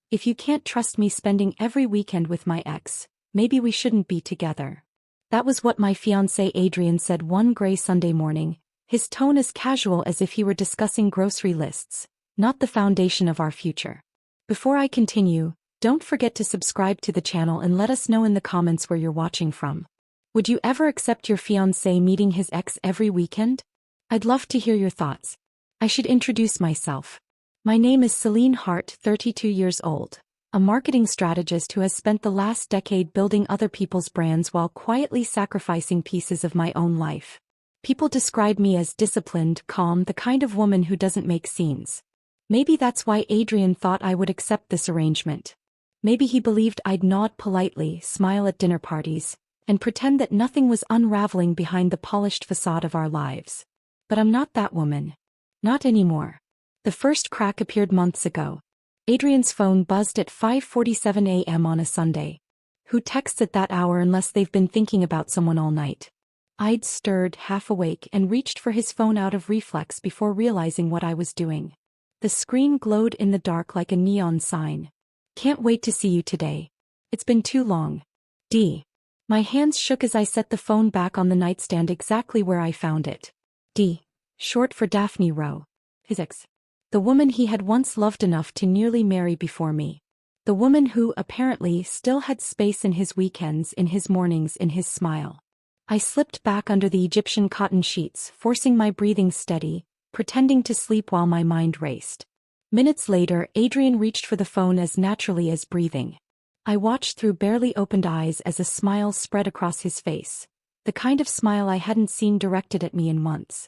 If you can't trust me spending every weekend with my ex, maybe we shouldn't be together. That was what my fiancé Adrian said one gray Sunday morning, his tone as casual as if he were discussing grocery lists, not the foundation of our future. Before I continue, don't forget to subscribe to the channel and let us know in the comments where you're watching from. Would you ever accept your fiancé meeting his ex every weekend? I'd love to hear your thoughts. I should introduce myself. My name is Selene Hart, 32 years old, a marketing strategist who has spent the last decade building other people's brands while quietly sacrificing pieces of my own life. People describe me as disciplined, calm, the kind of woman who doesn't make scenes. Maybe that's why Adrian thought I would accept this arrangement. Maybe he believed I'd nod politely, smile at dinner parties, and pretend that nothing was unraveling behind the polished facade of our lives. But I'm not that woman. Not anymore. The first crack appeared months ago. Adrian's phone buzzed at 5:47 a.m. on a Sunday. Who texts at that hour unless they've been thinking about someone all night? I'd stirred, half awake, and reached for his phone out of reflex before realizing what I was doing. The screen glowed in the dark like a neon sign. Can't wait to see you today. It's been too long. D. My hands shook as I set the phone back on the nightstand exactly where I found it. D. Short for Daphne Rowe. His ex. The woman he had once loved enough to nearly marry before me. The woman who, apparently, still had space in his weekends, in his mornings, in his smile. I slipped back under the Egyptian cotton sheets, forcing my breathing steady, pretending to sleep while my mind raced. Minutes later, Adrian reached for the phone as naturally as breathing. I watched through barely opened eyes as a smile spread across his face, the kind of smile I hadn't seen directed at me in months.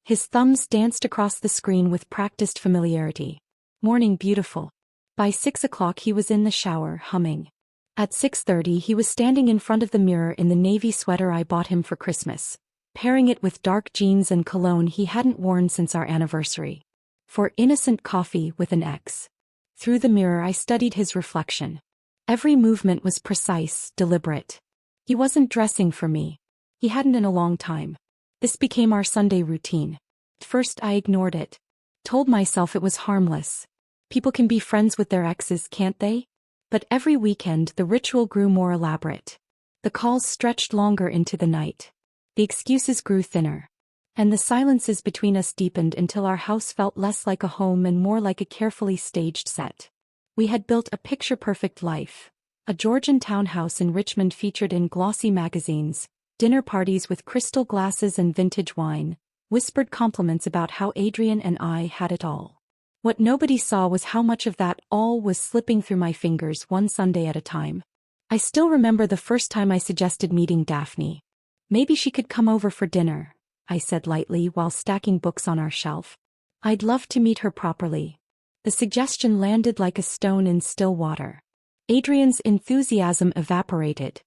His thumbs danced across the screen with practiced familiarity. Morning, beautiful. By 6 o'clock he was in the shower, humming. At 6:30 he was standing in front of the mirror in the navy sweater I bought him for Christmas, pairing it with dark jeans and cologne he hadn't worn since our anniversary. For innocent coffee with an ex. Through the mirror I studied his reflection. Every movement was precise, deliberate. He wasn't dressing for me. He hadn't in a long time. This became our Sunday routine. At first I ignored it. Told myself it was harmless. People can be friends with their exes, can't they? But every weekend the ritual grew more elaborate. The calls stretched longer into the night. The excuses grew thinner. And the silences between us deepened until our house felt less like a home and more like a carefully staged set. We had built a picture-perfect life. A Georgian townhouse in Richmond featured in glossy magazines, dinner parties with crystal glasses and vintage wine, whispered compliments about how Adrian and I had it all. What nobody saw was how much of that all was slipping through my fingers one Sunday at a time. I still remember the first time I suggested meeting Daphne. Maybe she could come over for dinner, I said lightly while stacking books on our shelf. I'd love to meet her properly. The suggestion landed like a stone in still water. Adrian's enthusiasm evaporated.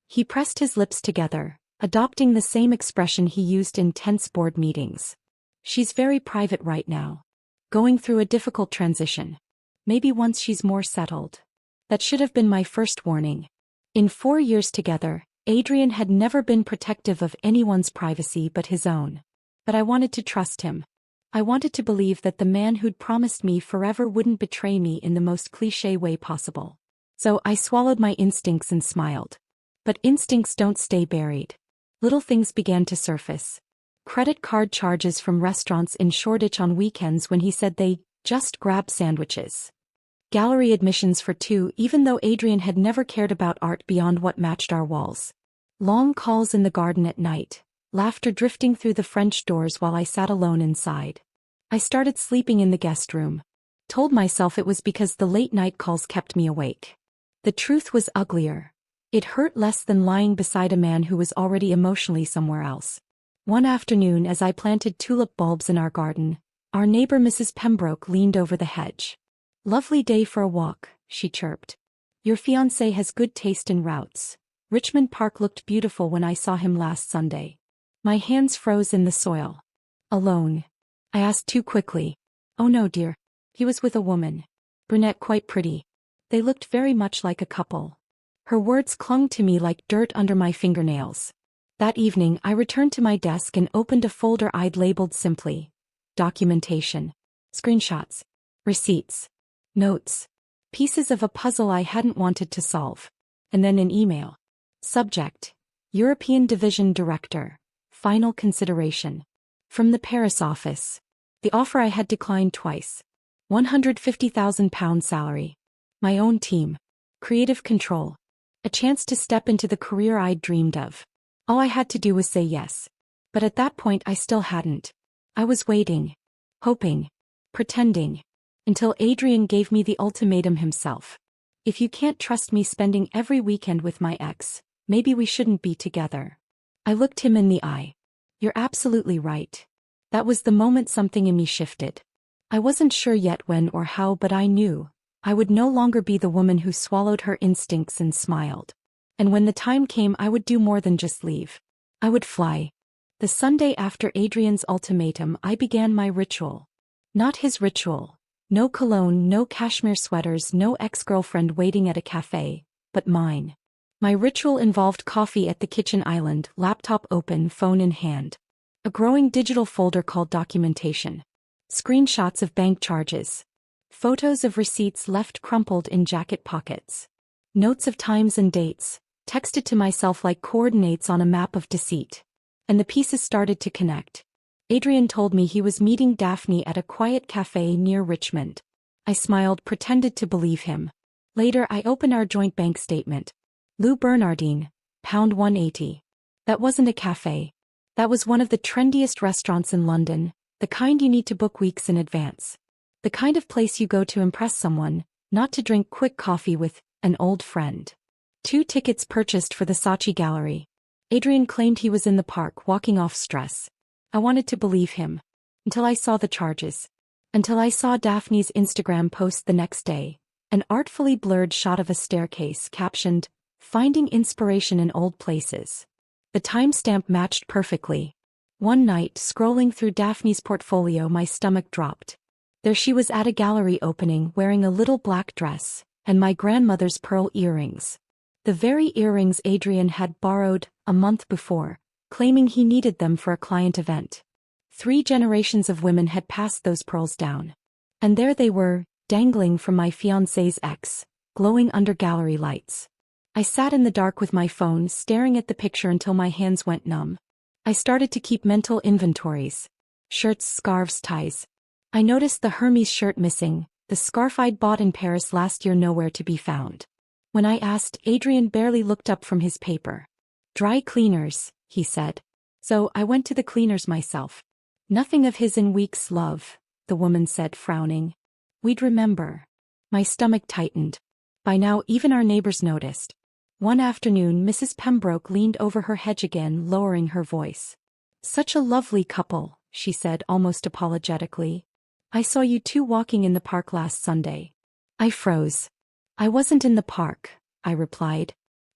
He pressed his lips together, adopting the same expression he used in tense board meetings. She's very private right now. Going through a difficult transition. Maybe once she's more settled. That should have been my first warning. In 4 years together, Adrian had never been protective of anyone's privacy but his own. But I wanted to trust him. I wanted to believe that the man who'd promised me forever wouldn't betray me in the most cliché way possible. So I swallowed my instincts and smiled. But instincts don't stay buried. Little things began to surface. Credit card charges from restaurants in Shoreditch on weekends when he said they just grab sandwiches. Gallery admissions for two even though Adrian had never cared about art beyond what matched our walls. Long calls in the garden at night, laughter drifting through the French doors while I sat alone inside. I started sleeping in the guest room. Told myself it was because the late night calls kept me awake. The truth was uglier. It hurt less than lying beside a man who was already emotionally somewhere else. One afternoon as I planted tulip bulbs in our garden, our neighbor Mrs. Pembroke leaned over the hedge. "Lovely day for a walk," she chirped. "Your fiancé has good taste in routes. Richmond Park looked beautiful when I saw him last Sunday." My hands froze in the soil. "Alone?" I asked too quickly. "Oh no, dear. He was with a woman. Brunette, quite pretty. They looked very much like a couple." Her words clung to me like dirt under my fingernails. That evening I returned to my desk and opened a folder I'd labeled simply, documentation, screenshots, receipts, notes, Pieces of a puzzle I hadn't wanted to solve. And then an email. Subject: European Division Director. Final consideration. From the Paris office. The offer I had declined twice. £150,000 salary. My own team. Creative control. A chance to step into the career I'd dreamed of. All I had to do was say yes. But at that point I still hadn't. I was waiting. Hoping. Pretending. Until Adrian gave me the ultimatum himself. If you can't trust me spending every weekend with my ex, maybe we shouldn't be together. I looked him in the eye. You're absolutely right. That was the moment something in me shifted. I wasn't sure yet when or how, but I knew I would no longer be the woman who swallowed her instincts and smiled. And when the time came, I would do more than just leave. I would fly. The Sunday after Adrian's ultimatum, I began my ritual. Not his ritual. No cologne, no cashmere sweaters, no ex-girlfriend waiting at a cafe, but mine. My ritual involved coffee at the kitchen island, laptop open, phone in hand. A growing digital folder called documentation. Screenshots of bank charges. Photos of receipts left crumpled in jacket pockets. Notes of times and dates, texted to myself like coordinates on a map of deceit. And the pieces started to connect. Adrian told me he was meeting Daphne at a quiet cafe near Richmond. I smiled, pretended to believe him. Later I opened our joint bank statement. Lou Bernardine, £180. That wasn't a cafe. That was one of the trendiest restaurants in London, the kind you need to book weeks in advance. The kind of place you go to impress someone, not to drink quick coffee with an old friend. 2 tickets purchased for the Saatchi Gallery. Adrian claimed he was in the park walking off stress. I wanted to believe him. Until I saw the charges. Until I saw Daphne's Instagram post the next day. An artfully blurred shot of a staircase captioned, "Finding inspiration in old places." The timestamp matched perfectly. One night, scrolling through Daphne's portfolio, my stomach dropped. There she was at a gallery opening wearing a little black dress, and my grandmother's pearl earrings. The very earrings Adrian had borrowed a month before, claiming he needed them for a client event. 3 generations of women had passed those pearls down. And there they were, dangling from my fiancé's ex, glowing under gallery lights. I sat in the dark with my phone, staring at the picture until my hands went numb. I started to keep mental inventories. Shirts, scarves, ties. I noticed the Hermes shirt missing, the scarf I'd bought in Paris last year nowhere to be found. When I asked, Adrian barely looked up from his paper. "Dry cleaners," he said. So I went to the cleaners myself. "Nothing of his in weeks, love," the woman said, frowning. "We'd remember." My stomach tightened. By now even our neighbors noticed. One afternoon Mrs. Pembroke leaned over her hedge again, lowering her voice. "Such a lovely couple," she said almost apologetically. "I saw you 2 walking in the park last Sunday." I froze. "I wasn't in the park," I replied.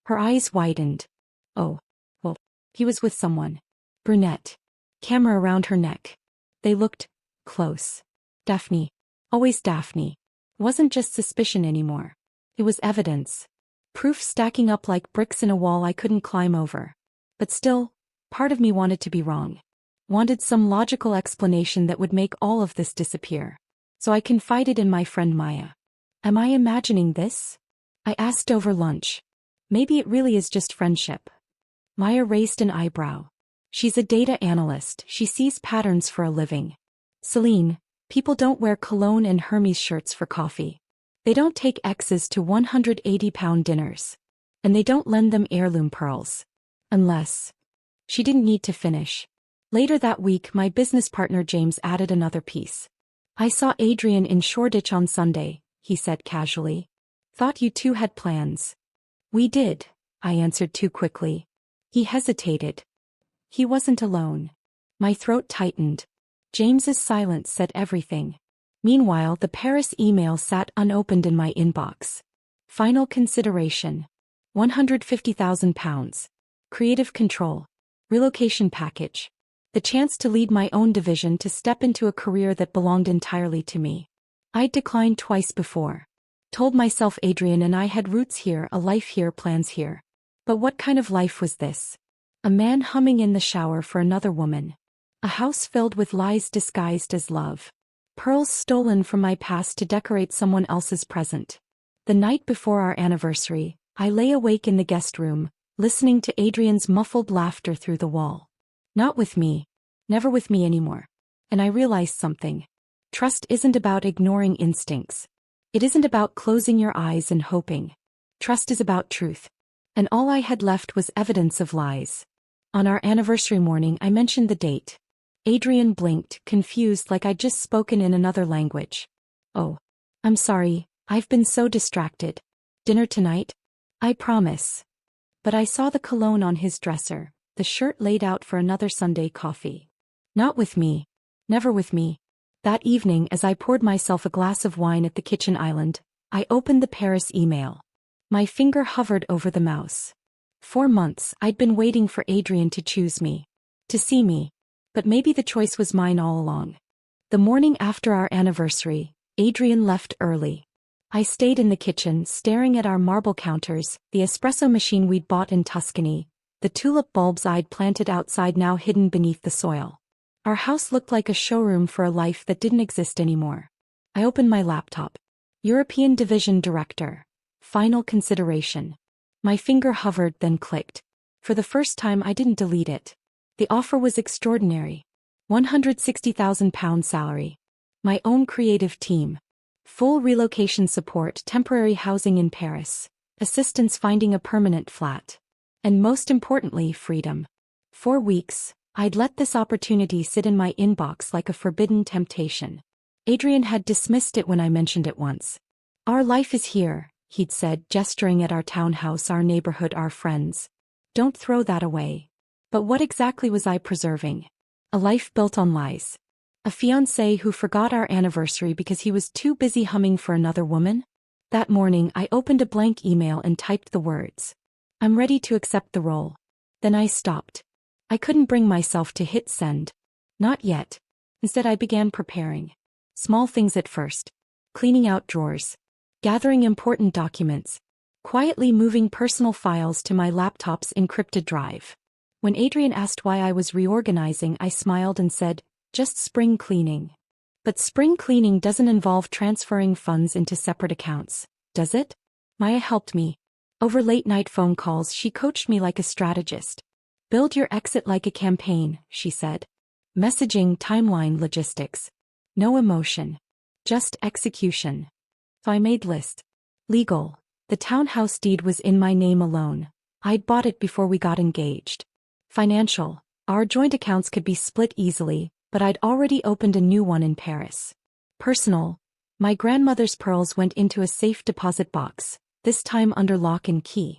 Her eyes widened. "Oh, well, he was with someone. Brunette. Camera around her neck." They looked close. Daphne. Always Daphne. Wasn't just suspicion anymore. It was evidence. Proof stacking up like bricks in a wall I couldn't climb over. But still, part of me wanted to be wrong. Wanted some logical explanation that would make all of this disappear. So I confided in my friend Maya. "Am I imagining this?" I asked over lunch. "Maybe it really is just friendship." Maya raised an eyebrow. "She's a data analyst, she sees patterns for a living." "Selene, people don't wear cologne and Hermes shirts for coffee. They don't take exes to £180 dinners. And they don't lend them heirloom pearls. Unless..." She didn't need to finish. Later that week my business partner James added another piece. "I saw Adrian in Shoreditch on Sunday," he said casually. "Thought you 2 had plans." "We did," I answered too quickly. He hesitated. He wasn't alone. My throat tightened. James's silence said everything. Meanwhile, the Paris email sat unopened in my inbox. Final consideration. £150,000. Creative control. Relocation package. The chance to lead my own division, to step into a career that belonged entirely to me. I'd declined twice before. Told myself Adrian and I had roots here, a life here, plans here. But what kind of life was this? A man humming in the shower for another woman. A house filled with lies disguised as love. Pearls stolen from my past to decorate someone else's present. The night before our anniversary, I lay awake in the guest room, listening to Adrian's muffled laughter through the wall. Not with me. Never with me anymore. And I realized something. Trust isn't about ignoring instincts. It isn't about closing your eyes and hoping. Trust is about truth. And all I had left was evidence of lies. On our anniversary morning, I mentioned the date. Adrian blinked, confused like I'd just spoken in another language. Oh. I'm sorry, I've been so distracted. Dinner tonight? I promise. But I saw the cologne on his dresser, the shirt laid out for another Sunday coffee. Not with me. Never with me. That evening, as I poured myself a glass of wine at the kitchen island, I opened the Paris email. My finger hovered over the mouse. 4 months I'd been waiting for Adrian to choose me. To see me. But maybe the choice was mine all along. The morning after our anniversary, Adrian left early. I stayed in the kitchen, staring at our marble counters, the espresso machine we'd bought in Tuscany, the tulip bulbs I'd planted outside now hidden beneath the soil. Our house looked like a showroom for a life that didn't exist anymore. I opened my laptop. European Division Director. Final consideration. My finger hovered, then clicked. For the first time, I didn't delete it. The offer was extraordinary. £160,000 salary. My own creative team. Full relocation support, temporary housing in Paris. Assistance finding a permanent flat. And most importantly, freedom. 4 weeks, I'd let this opportunity sit in my inbox like a forbidden temptation. Adrian had dismissed it when I mentioned it once. Our life is here, he'd said, gesturing at our townhouse, our neighborhood, our friends. Don't throw that away. But what exactly was I preserving? A life built on lies. A fiancé who forgot our anniversary because he was too busy humming for another woman? That morning, I opened a blank email and typed the words. I'm ready to accept the role. Then I stopped. I couldn't bring myself to hit send. Not yet. Instead, I began preparing. Small things at first. Cleaning out drawers. Gathering important documents. Quietly moving personal files to my laptop's encrypted drive. When Adrian asked why I was reorganizing, I smiled and said, just spring cleaning. But spring cleaning doesn't involve transferring funds into separate accounts, does it? Maya helped me. Over late-night phone calls, she coached me like a strategist. Build your exit like a campaign, she said. Messaging, timeline, logistics. No emotion. Just execution. So I made list. Legal. The townhouse deed was in my name alone. I'd bought it before we got engaged. Financial. Our joint accounts could be split easily, but I'd already opened a new one in Paris. Personal. My grandmother's pearls went into a safe deposit box, this time under lock and key.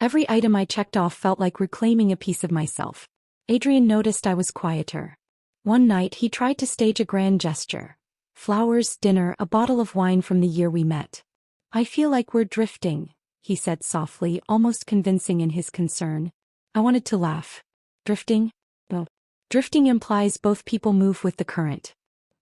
Every item I checked off felt like reclaiming a piece of myself. Adrian noticed I was quieter. One night he tried to stage a grand gesture. Flowers, dinner, a bottle of wine from the year we met. I feel like we're drifting, he said softly, almost convincing in his concern. I wanted to laugh. Drifting? Oh. Drifting implies both people move with the current.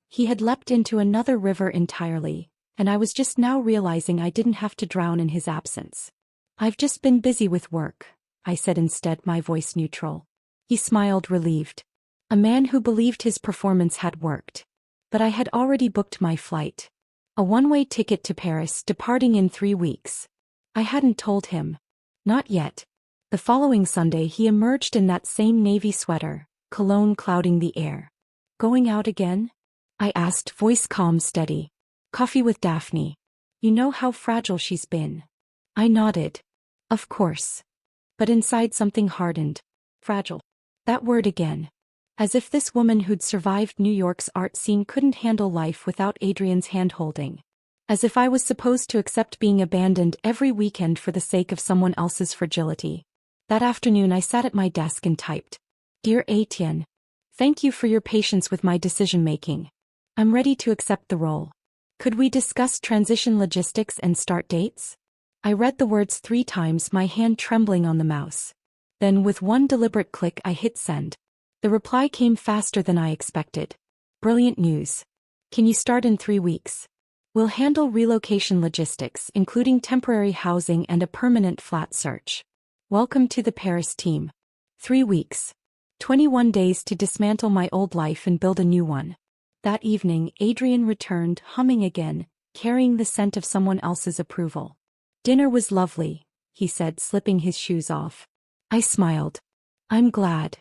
He had leapt into another river entirely, and I was just now realizing I didn't have to drown in his absence. I've just been busy with work, I said instead, my voice neutral. He smiled, relieved. A man who believed his performance had worked. But I had already booked my flight. A one-way ticket to Paris, departing in 3 weeks. I hadn't told him. Not yet. The following Sunday he emerged in that same navy sweater, cologne clouding the air. Going out again? I asked, voice calm, steady. Coffee with Daphne. You know how fragile she's been. I nodded. Of course. But inside something hardened. Fragile. That word again. As if this woman who'd survived New York's art scene couldn't handle life without Adrian's hand-holding. As if I was supposed to accept being abandoned every weekend for the sake of someone else's fragility. That afternoon I sat at my desk and typed. Dear Etienne. Thank you for your patience with my decision-making. I'm ready to accept the role. Could we discuss transition logistics and start dates? I read the words 3 times, my hand trembling on the mouse. Then with one deliberate click I hit send. The reply came faster than I expected. Brilliant news. Can you start in 3 weeks? We'll handle relocation logistics, including temporary housing and a permanent flat search. Welcome to the Paris team. 3 weeks. 21 days to dismantle my old life and build a new one. That evening, Adrian returned, humming again, carrying the scent of someone else's approval. Dinner was lovely, he said, slipping his shoes off. I smiled. I'm glad.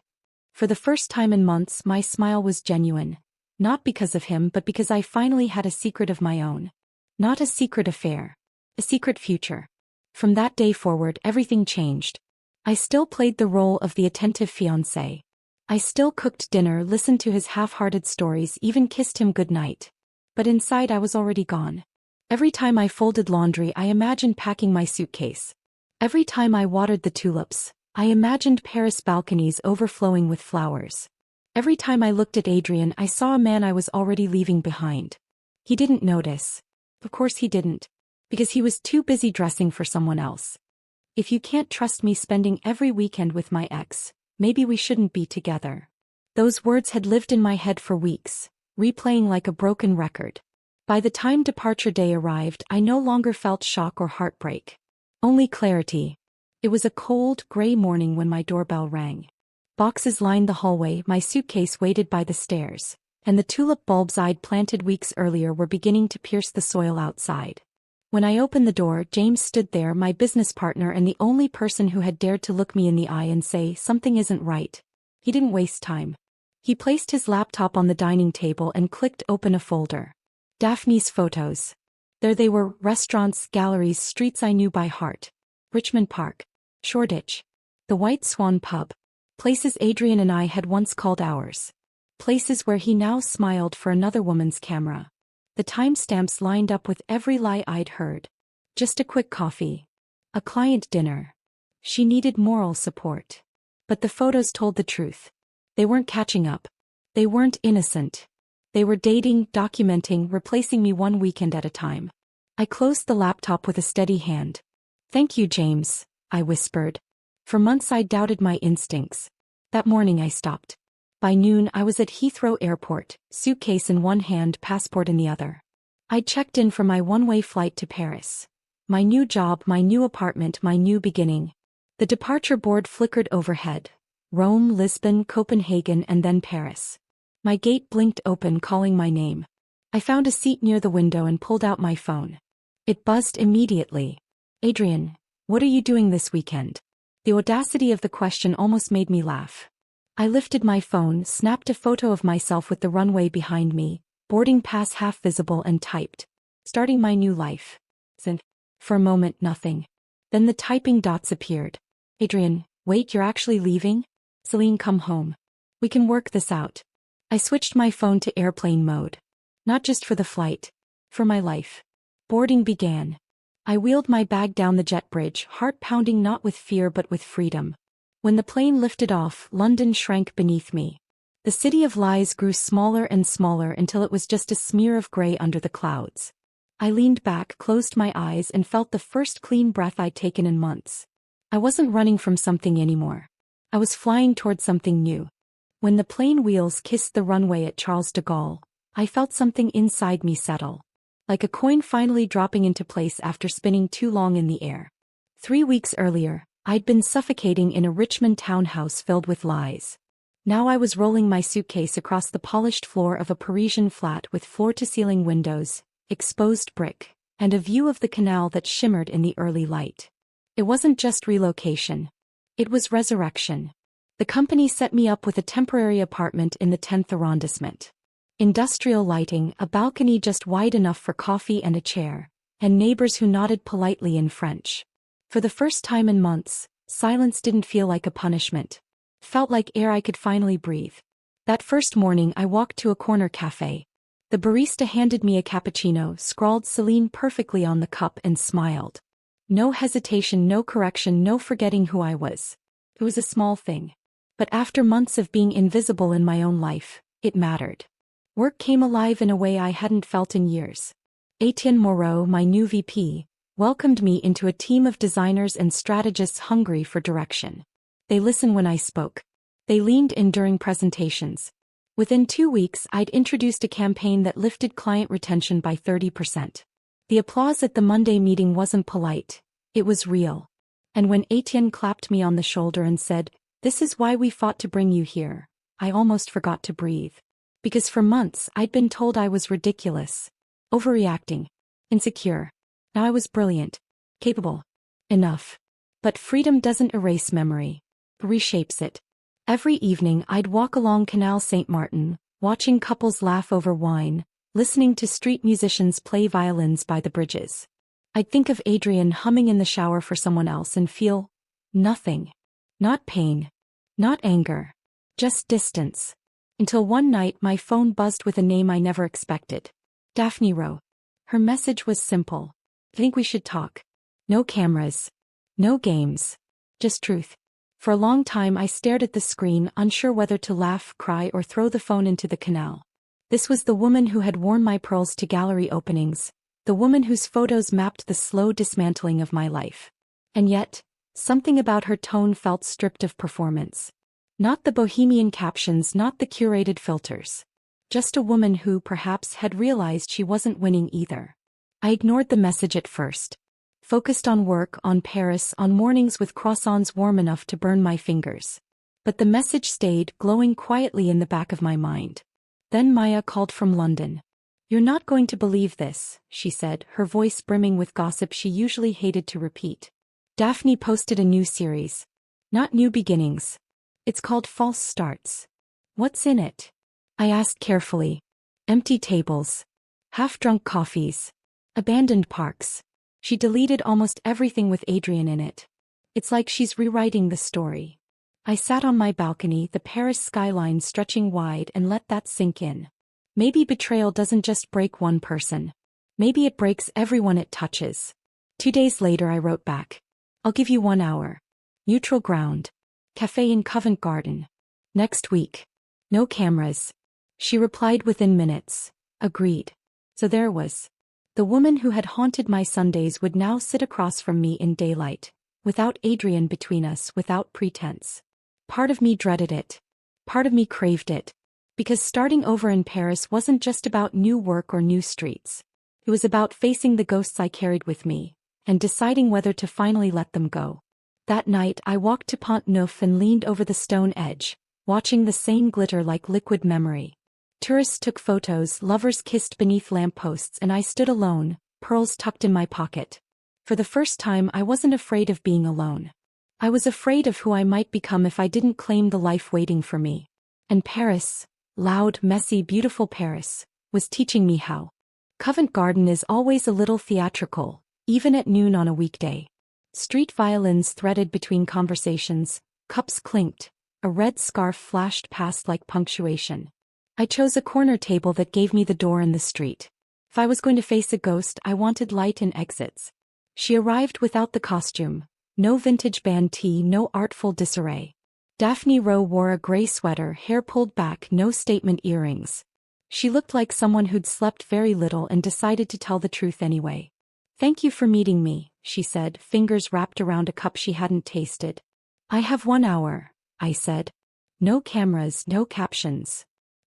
For the first time in months, my smile was genuine. Not because of him, but because I finally had a secret of my own. Not a secret affair. A secret future. From that day forward, everything changed. I still played the role of the attentive fiancé. I still cooked dinner, listened to his half-hearted stories, even kissed him goodnight. But inside I was already gone. Every time I folded laundry, I imagined packing my suitcase. Every time I watered the tulips, I imagined Paris balconies overflowing with flowers. Every time I looked at Adrian, I saw a man I was already leaving behind. He didn't notice. Of course he didn't. Because he was too busy dressing for someone else. If you can't trust me spending every weekend with my ex, maybe we shouldn't be together. Those words had lived in my head for weeks, replaying like a broken record. By the time departure day arrived, I no longer felt shock or heartbreak. Only clarity. It was a cold, gray morning when my doorbell rang. Boxes lined the hallway, my suitcase waited by the stairs, and the tulip bulbs I'd planted weeks earlier were beginning to pierce the soil outside. When I opened the door, James stood there, my business partner and the only person who had dared to look me in the eye and say, "Something isn't right." He didn't waste time. He placed his laptop on the dining table and clicked open a folder. Daphne's photos. There they were, restaurants, galleries, streets I knew by heart. Richmond Park. Shoreditch. The White Swan Pub. Places Adrian and I had once called ours. Places where he now smiled for another woman's camera. The timestamps lined up with every lie I'd heard. Just a quick coffee. A client dinner. She needed moral support. But the photos told the truth. They weren't catching up. They weren't innocent. They were dating, documenting, replacing me one weekend at a time. I closed the laptop with a steady hand. "Thank you, James," I whispered. For months I doubted my instincts. That morning I stopped. By noon I was at Heathrow Airport, suitcase in one hand, passport in the other. I'd checked in for my one-way flight to Paris. My new job, my new apartment, my new beginning. The departure board flickered overhead. Rome, Lisbon, Copenhagen, and then Paris. My gate blinked open, calling my name. I found a seat near the window and pulled out my phone. It buzzed immediately. "Adrian, what are you doing this weekend?" The audacity of the question almost made me laugh. I lifted my phone, snapped a photo of myself with the runway behind me, boarding pass half visible, and typed, "Starting my new life." And for a moment, nothing. Then the typing dots appeared. "Adrian, wait, you're actually leaving? Selene, come home. We can work this out." I switched my phone to airplane mode. Not just for the flight. For my life. Boarding began. I wheeled my bag down the jet bridge, heart pounding not with fear but with freedom. When the plane lifted off, London shrank beneath me. The city of lies grew smaller and smaller until it was just a smear of gray under the clouds. I leaned back, closed my eyes, and felt the first clean breath I'd taken in months. I wasn't running from something anymore. I was flying toward something new. When the plane wheels kissed the runway at Charles de Gaulle, I felt something inside me settle. Like a coin finally dropping into place after spinning too long in the air. 3 weeks earlier, I'd been suffocating in a Richmond townhouse filled with lies. Now I was rolling my suitcase across the polished floor of a Parisian flat with floor-to-ceiling windows, exposed brick, and a view of the canal that shimmered in the early light. It wasn't just relocation. It was resurrection. The company set me up with a temporary apartment in the 10th arrondissement. Industrial lighting, a balcony just wide enough for coffee and a chair, and neighbors who nodded politely in French. For the first time in months, silence didn't feel like a punishment. It felt like air I could finally breathe. That first morning I walked to a corner cafe. The barista handed me a cappuccino, scrawled Selene perfectly on the cup, and smiled. No hesitation, no correction, no forgetting who I was. It was a small thing. But after months of being invisible in my own life, it mattered. Work came alive in a way I hadn't felt in years. Etienne Moreau, my new VP, welcomed me into a team of designers and strategists hungry for direction. They listened when I spoke. They leaned in during presentations. Within 2 weeks, I'd introduced a campaign that lifted client retention by 30%. The applause at the Monday meeting wasn't polite. It was real. And when Etienne clapped me on the shoulder and said, "This is why we fought to bring you here," I almost forgot to breathe. Because for months, I'd been told I was ridiculous, overreacting, insecure. Now I was brilliant. Capable. Enough. But freedom doesn't erase memory. It reshapes it. Every evening I'd walk along Canal Saint Martin, watching couples laugh over wine, listening to street musicians play violins by the bridges. I'd think of Adrian humming in the shower for someone else and feel nothing. Not pain. Not anger. Just distance. Until one night my phone buzzed with a name I never expected. Daphne Rowe. Her message was simple. Think we should talk. No cameras. No games. Just truth. For a long time I stared at the screen, unsure whether to laugh, cry, or throw the phone into the canal. This was the woman who had worn my pearls to gallery openings, the woman whose photos mapped the slow dismantling of my life. And yet, something about her tone felt stripped of performance. Not the bohemian captions, not the curated filters. Just a woman who, perhaps, had realized she wasn't winning either. I ignored the message at first. Focused on work, on Paris, on mornings with croissants warm enough to burn my fingers. But the message stayed, glowing quietly in the back of my mind. Then Maya called from London. "You're not going to believe this," she said, her voice brimming with gossip she usually hated to repeat. "Daphne posted a new series. Not New Beginnings. It's called False Starts." "What's in it?" I asked carefully. "Empty tables. Half-drunk coffees. Abandoned parks." She deleted almost everything with Adrian in it. It's like she's rewriting the story. I sat on my balcony, the Paris skyline stretching wide, and let that sink in. Maybe betrayal doesn't just break one person. Maybe it breaks everyone it touches. 2 days later I wrote back. "I'll give you 1 hour. Neutral ground. Cafe in Covent Garden. Next week. No cameras." She replied within minutes. "Agreed." So there was. The woman who had haunted my Sundays would now sit across from me in daylight, without Adrian between us, without pretense. Part of me dreaded it. Part of me craved it. Because starting over in Paris wasn't just about new work or new streets. It was about facing the ghosts I carried with me, and deciding whether to finally let them go. That night I walked to Pont Neuf and leaned over the stone edge, watching the Seine glitter like liquid memory. Tourists took photos, lovers kissed beneath lampposts, and I stood alone, pearls tucked in my pocket. For the first time I wasn't afraid of being alone. I was afraid of who I might become if I didn't claim the life waiting for me. And Paris, loud, messy, beautiful Paris, was teaching me how. Covent Garden is always a little theatrical, even at noon on a weekday. Street violins threaded between conversations, cups clinked, a red scarf flashed past like punctuation. I chose a corner table that gave me the door in the street. If I was going to face a ghost, I wanted light and exits. She arrived without the costume. No vintage band tee, no artful disarray. Daphne Rowe wore a gray sweater, hair pulled back, no statement earrings. She looked like someone who'd slept very little and decided to tell the truth anyway. "Thank you for meeting me," she said, fingers wrapped around a cup she hadn't tasted. "I have 1 hour," I said. "No cameras, no captions."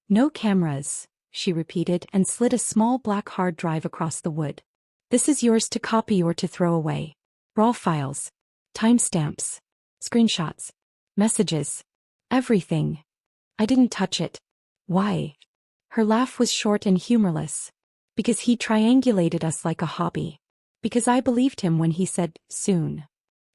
"No cameras," she repeated and slid a small black hard drive across the wood. "This is yours to copy or to throw away. Raw files. Timestamps. Screenshots. Messages. Everything." I didn't touch it. "Why?" Her laugh was short and humorless. "Because he triangulated us like a hobby. Because I believed him when he said, soon.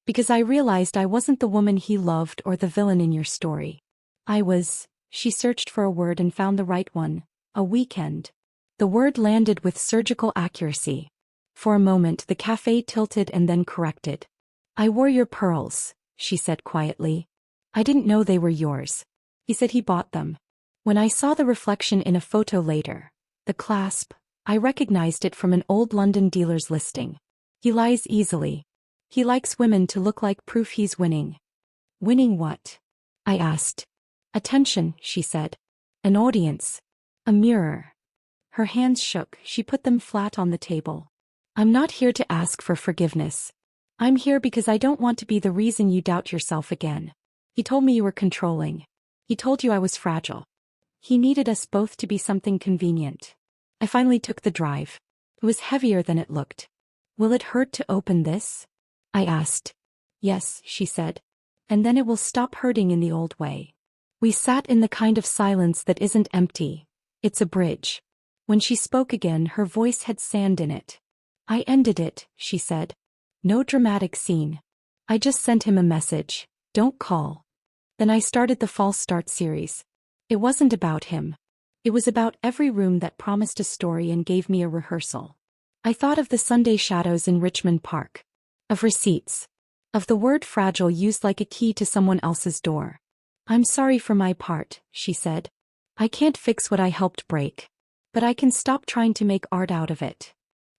Because I realized I wasn't the woman he loved or the villain in your story. I was." She searched for a word and found the right one. "A weekend." The word landed with surgical accuracy. For a moment the cafe tilted and then corrected. "I wore your pearls," she said quietly. "I didn't know they were yours." He said he bought them. When I saw the reflection in a photo later, the clasp, I recognized it from an old London dealer's listing. He lies easily. He likes women to look like proof he's winning. "Winning what?" I asked. "Attention," she said. "An audience. A mirror." Her hands shook, she put them flat on the table. "I'm not here to ask for forgiveness. I'm here because I don't want to be the reason you doubt yourself again. He told me you were controlling. He told you I was fragile. He needed us both to be something convenient." I finally took the drive. It was heavier than it looked. "Will it hurt to open this?" I asked. "Yes," she said. "And then it will stop hurting in the old way." We sat in the kind of silence that isn't empty. It's a bridge. When she spoke again, her voice had sand in it. "I ended it," she said. No dramatic scene. I just sent him a message, "Don't call." Then I started the false start series. It wasn't about him. It was about every room that promised a story and gave me a rehearsal. I thought of the Sunday shadows in Richmond Park. Of receipts. Of the word fragile used like a key to someone else's door. "I'm sorry for my part," she said. "I can't fix what I helped break. But I can stop trying to make art out of it."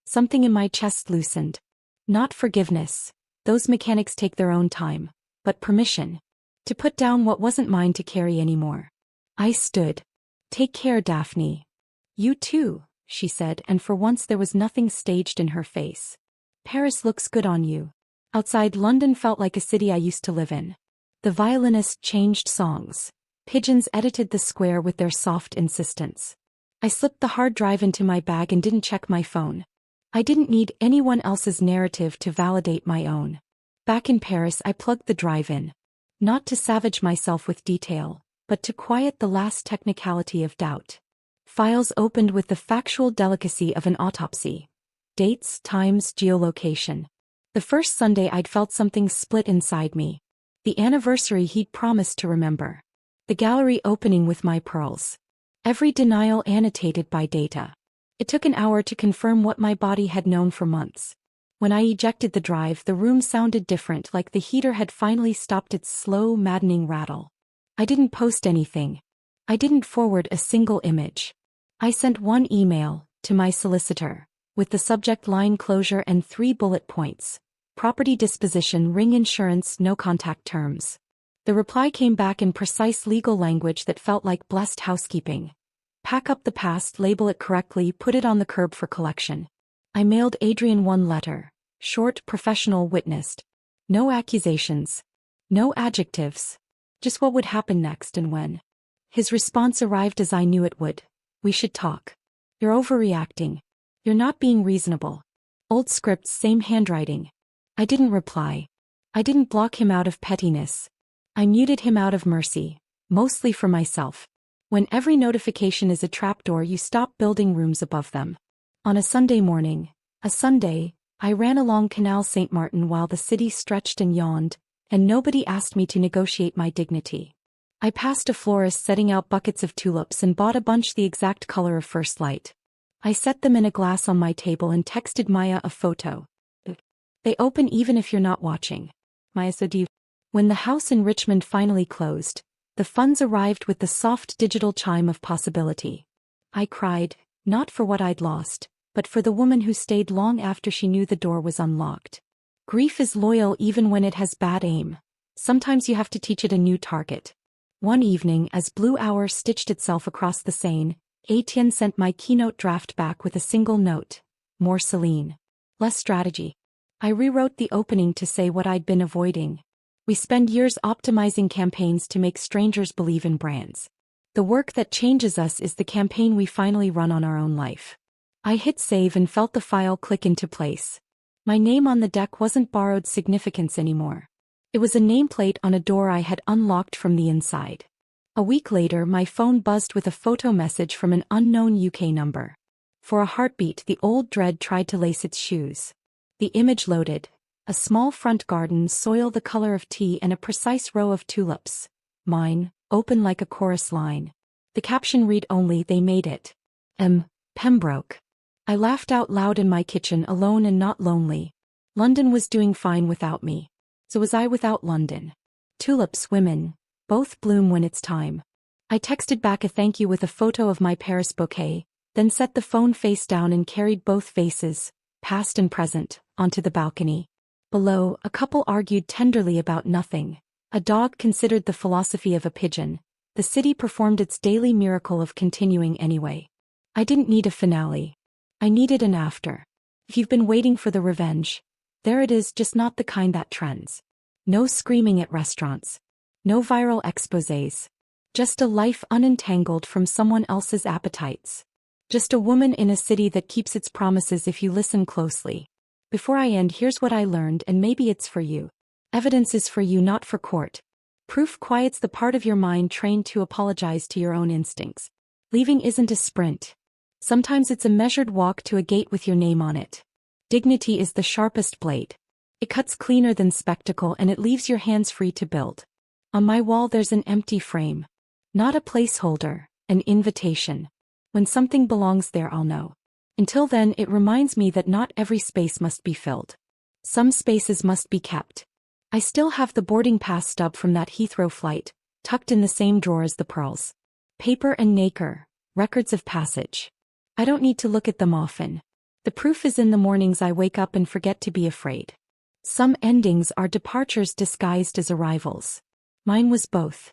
Something in my chest loosened. Not forgiveness. Those mechanics take their own time. But permission. To put down what wasn't mine to carry anymore. I stood. "Take care, Daphne." "You too," she said, and for once there was nothing staged in her face. "Paris looks good on you." Outside, London felt like a city I used to live in. The violinist changed songs. Pigeons edited the square with their soft insistence. I slipped the hard drive into my bag and didn't check my phone. I didn't need anyone else's narrative to validate my own. Back in Paris, I plugged the drive in. Not to savage myself with detail, but to quiet the last technicality of doubt. Files opened with the factual delicacy of an autopsy. Dates, times, geolocation. The first Sunday I'd felt something split inside me. The anniversary he'd promised to remember. The gallery opening with my pearls. Every denial annotated by data. It took an hour to confirm what my body had known for months. When I ejected the drive, the room sounded different, like the heater had finally stopped its slow, maddening rattle. I didn't post anything. I didn't forward a single image. I sent one email, to my solicitor, with the subject line closure and 3 bullet points. Property disposition, ring insurance, no contact terms. The reply came back in precise legal language that felt like blessed housekeeping. Pack up the past, label it correctly, put it on the curb for collection. I mailed Adrian one letter. Short, professional, witnessed. No accusations. No adjectives. Just what would happen next and when. His response arrived as I knew it would. "We should talk. You're overreacting. You're not being reasonable." Old scripts, same handwriting. I didn't reply. I didn't block him out of pettiness. I muted him out of mercy, mostly for myself. When every notification is a trapdoor, you stop building rooms above them. On a Sunday morning, I ran along Canal Saint Martin while the city stretched and yawned, and nobody asked me to negotiate my dignity. I passed a florist setting out buckets of tulips and bought a bunch the exact color of first light. I set them in a glass on my table and texted Maya a photo. "They open even if you're not watching." Maya said. When the house in Richmond finally closed, the funds arrived with the soft digital chime of possibility. I cried, not for what I'd lost, but for the woman who stayed long after she knew the door was unlocked. Grief is loyal even when it has bad aim. Sometimes you have to teach it a new target. One evening, as Blue Hour stitched itself across the Seine, Etienne sent my keynote draft back with a single note. More Selene. Less strategy. I rewrote the opening to say what I'd been avoiding. We spend years optimizing campaigns to make strangers believe in brands. The work that changes us is the campaign we finally run on our own life. I hit save and felt the file click into place. My name on the deck wasn't borrowed significance anymore. It was a nameplate on a door I had unlocked from the inside. A week later, my phone buzzed with a photo message from an unknown UK number. For a heartbeat, the old dread tried to lace its shoes. The image loaded. A small front garden, soil the color of tea, and a precise row of tulips. Mine, open like a chorus line. The caption read only, "They made it. Pembroke." I laughed out loud in my kitchen, alone and not lonely. London was doing fine without me. So was I without London. Tulips, women, both bloom when it's time. I texted back a thank you with a photo of my Paris bouquet, then set the phone face down and carried both faces, past and present, onto the balcony. Below, a couple argued tenderly about nothing. A dog considered the philosophy of a pigeon. The city performed its daily miracle of continuing anyway. I didn't need a finale. I needed an after. If you've been waiting for the revenge, there it is, just not the kind that trends. No screaming at restaurants. No viral exposés. Just a life unentangled from someone else's appetites. Just a woman in a city that keeps its promises if you listen closely. Before I end, here's what I learned, and maybe it's for you. Evidence is for you, not for court. Proof quiets the part of your mind trained to apologize to your own instincts. Leaving isn't a sprint. Sometimes it's a measured walk to a gate with your name on it. Dignity is the sharpest blade. It cuts cleaner than spectacle and it leaves your hands free to build. On my wall there's an empty frame. Not a placeholder, an invitation. When something belongs there I'll know. Until then it reminds me that not every space must be filled. Some spaces must be kept. I still have the boarding pass stub from that Heathrow flight, tucked in the same drawer as the pearls. Paper and nacre, records of passage. I don't need to look at them often. The proof is in the mornings I wake up and forget to be afraid. Some endings are departures disguised as arrivals. Mine was both.